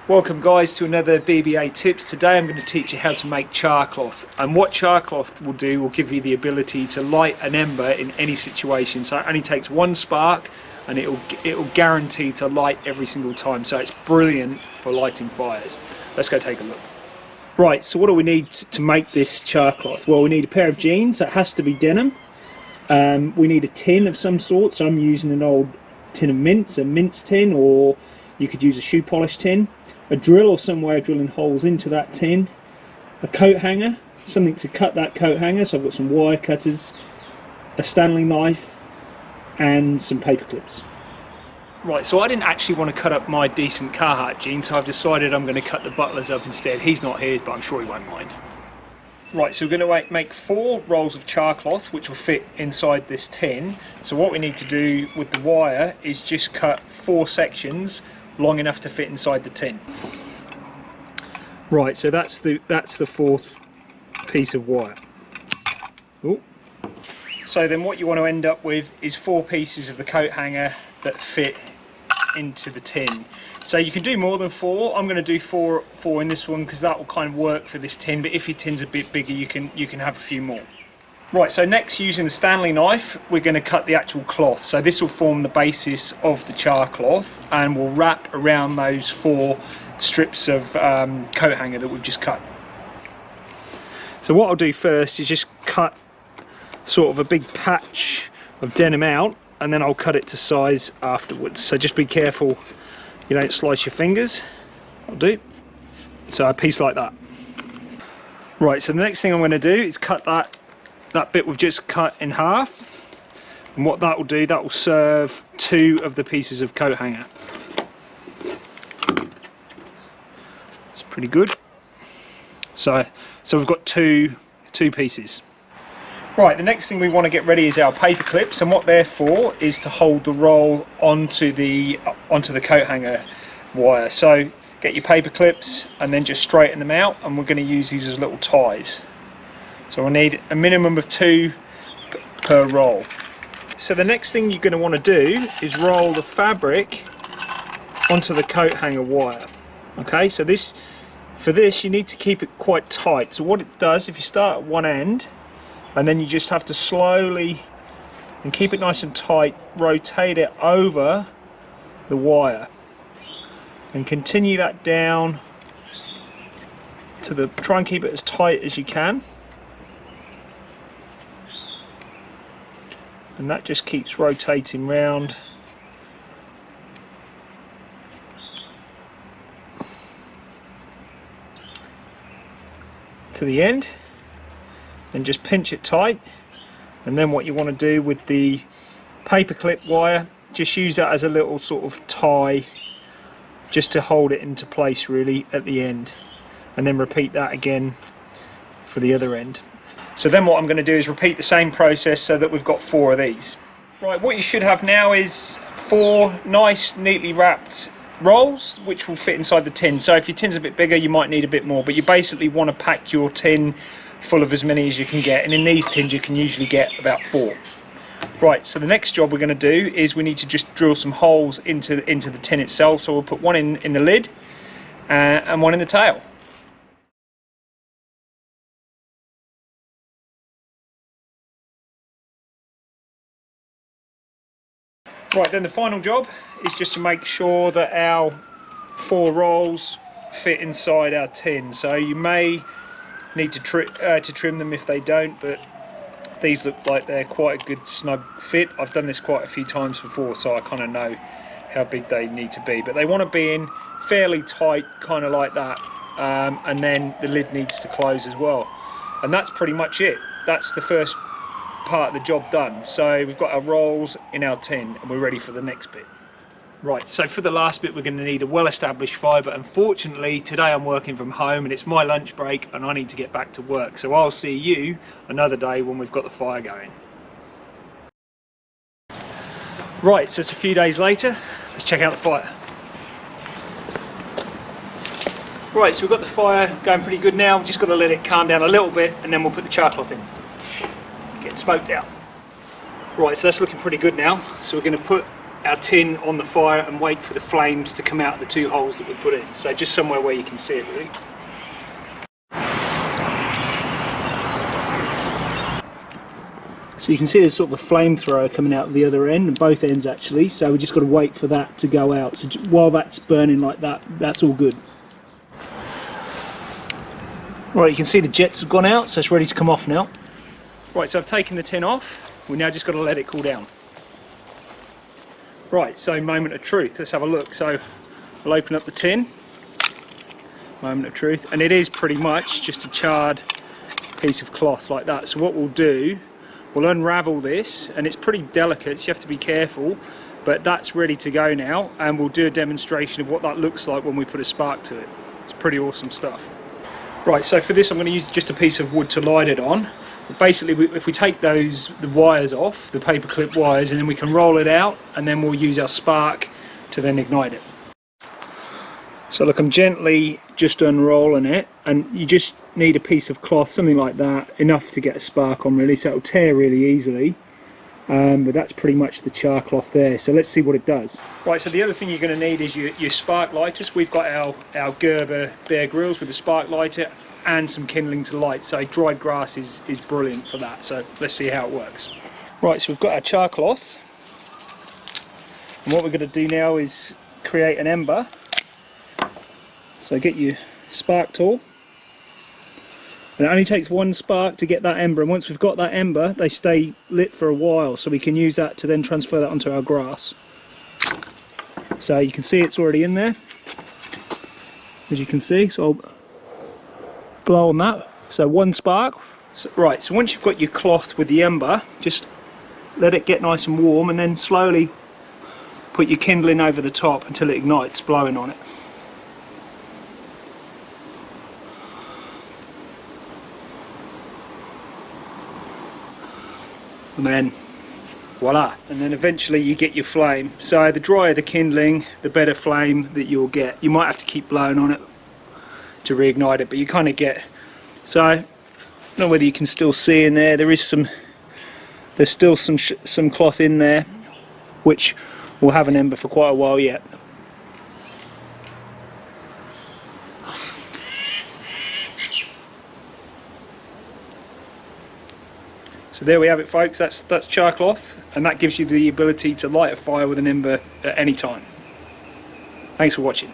Welcome guys to another BBA Tips. Today I'm going to teach you how to make charcloth, and what charcloth will do will give you the ability to light an ember in any situation. So it only takes one spark and it'll guarantee to light every single time, so it's brilliant for lighting fires. Let's go take a look. Right, so what do we need to make this charcloth? Well, we need a pair of jeans. That has to be denim. We need a tin of some sort, so I'm using an old tin of mints, a mince tin, or you could use a shoe polish tin. A drill or somewhere drilling holes into that tin, a coat hanger, something to cut that coat hanger, so I've got some wire cutters, a Stanley knife and some paper clips. Right, so I didn't actually want to cut up my decent Carhartt jeans, so I've decided I'm going to cut the butler's up instead. He's not here, but I'm sure he won't mind. Right, so we're going to make 4 rolls of charcloth which will fit inside this tin. So what we need to do with the wire is just cut 4 sections long enough to fit inside the tin. Right, so that's the 4th piece of wire. Ooh. So then what you want to end up with is 4 pieces of the coat hanger that fit into the tin. So you can do more than 4. I'm going to do 4 in this one because that will kind of work for this tin, but if your tin's a bit bigger you can have a few more. Right, so next, using the Stanley knife, we're going to cut the actual cloth. So this will form the basis of the charcloth and will wrap around those 4 strips of coat hanger that we've just cut. So what I'll do first is just cut sort of a big patch of denim out, and then I'll cut it to size afterwards. So just be careful you don't slice your fingers. I'll do. So a piece like that. Right, so the next thing I'm going to do is cut that bit we've just cut in half, and what that will do, that will serve 2 of the pieces of coat hanger. It's pretty good. So we've got two pieces. Right, the next thing we want to get ready is our paper clips, and what they're for is to hold the roll onto the coat hanger wire. So get your paper clips and then just straighten them out, and we're going to use these as little ties. So we'll need a minimum of 2 per roll. So the next thing you're going to want to do is roll the fabric onto the coat hanger wire. Okay, so for this you need to keep it quite tight. So what it does, if you start at one end and then you just have to slowly and keep it nice and tight, rotate it over the wire and continue that down to try and keep it as tight as you can. And that just keeps rotating round to the end, and just pinch it tight. And then what you want to do with the paper clip wire, just use that as a little sort of tie just to hold it into place really at the end, and then repeat that again for the other end. So then what I'm going to do is repeat the same process so that we've got 4 of these. Right, what you should have now is 4 nice neatly wrapped rolls which will fit inside the tin. So if your tin's a bit bigger you might need a bit more, but you basically want to pack your tin full of as many as you can get, and in these tins you can usually get about 4. Right, so the next job we're going to do is we need to just drill some holes into the tin itself. So we'll put one in the lid and one in the tail. Right, then the final job is just to make sure that our 4 rolls fit inside our tin. So you may need to trim them if they don't, but these look like they're quite a good snug fit. I've done this quite a few times before, so I kind of know how big they need to be. But they want to be in fairly tight, kind of like that, and then the lid needs to close as well. And that's pretty much it. That's the first part of the job done. So we've got our rolls in our tin and we're ready for the next bit. Right, so for the last bit we're going to need a well-established fire, but unfortunately today I'm working from home and it's my lunch break and I need to get back to work, so I'll see you another day when we've got the fire going. Right, so it's a few days later. Let's check out the fire. Right, so we've got the fire going pretty good now. We've just got to let it calm down a little bit and then we'll put the charcloth in. Get smoked out. Right, so that's looking pretty good now. So we're going to put our tin on the fire and wait for the flames to come out of the 2 holes that we put in. So just somewhere where you can see it really. So you can see there's sort of a flamethrower coming out of the other end, and both ends actually, so we just got to wait for that to go out. So while that's burning like that, that's all good. Right, you can see the jets have gone out, so it's ready to come off now. Right, so I've taken the tin off, we've now just got to let it cool down. Right, so moment of truth, let's have a look. So we'll open up the tin, moment of truth, and it is pretty much just a charred piece of cloth like that. So what we'll do, we'll unravel this, and it's pretty delicate, so you have to be careful, but that's ready to go now, and we'll do a demonstration of what that looks like when we put a spark to it. It's pretty awesome stuff. Right, so for this I'm going to use just a piece of wood to light it on. Basically, if we take the wires off, the paper clip wires, and then we can roll it out, and then we'll use our spark to then ignite it. So look, I'm gently just unrolling it, and you just need a piece of cloth, something like that, enough to get a spark on really, so it'll tear really easily. But that's pretty much the Charcloth there, so let's see what it does. Right, so the other thing you're going to need is your spark lighters. We've got our Gerber Bear Grylls with a spark lighter and some kindling to light, so dried grass is brilliant for that. So let's see how it works. Right, so we've got our Charcloth, and what we're going to do now is create an ember. So get your spark tool, and it only takes 1 spark to get that ember, and once we've got that ember they stay lit for a while, so we can use that to then transfer that onto our grass. So you can see it's already in there, as you can see, so I'll blow on that. So 1 spark. Right, so once you've got your cloth with the ember, just let it get nice and warm, and then slowly put your kindling over the top until it ignites, blowing on it. And then voila, and then eventually you get your flame. So the drier the kindling, the better flame that you'll get. You might have to keep blowing on it to reignite it, but you kind of get, so I don't know whether you can still see in there, there's still some cloth in there which will have an ember for quite a while yet. So there we have it, folks. That's Charcloth, and that gives you the ability to light a fire with an ember at any time. Thanks for watching.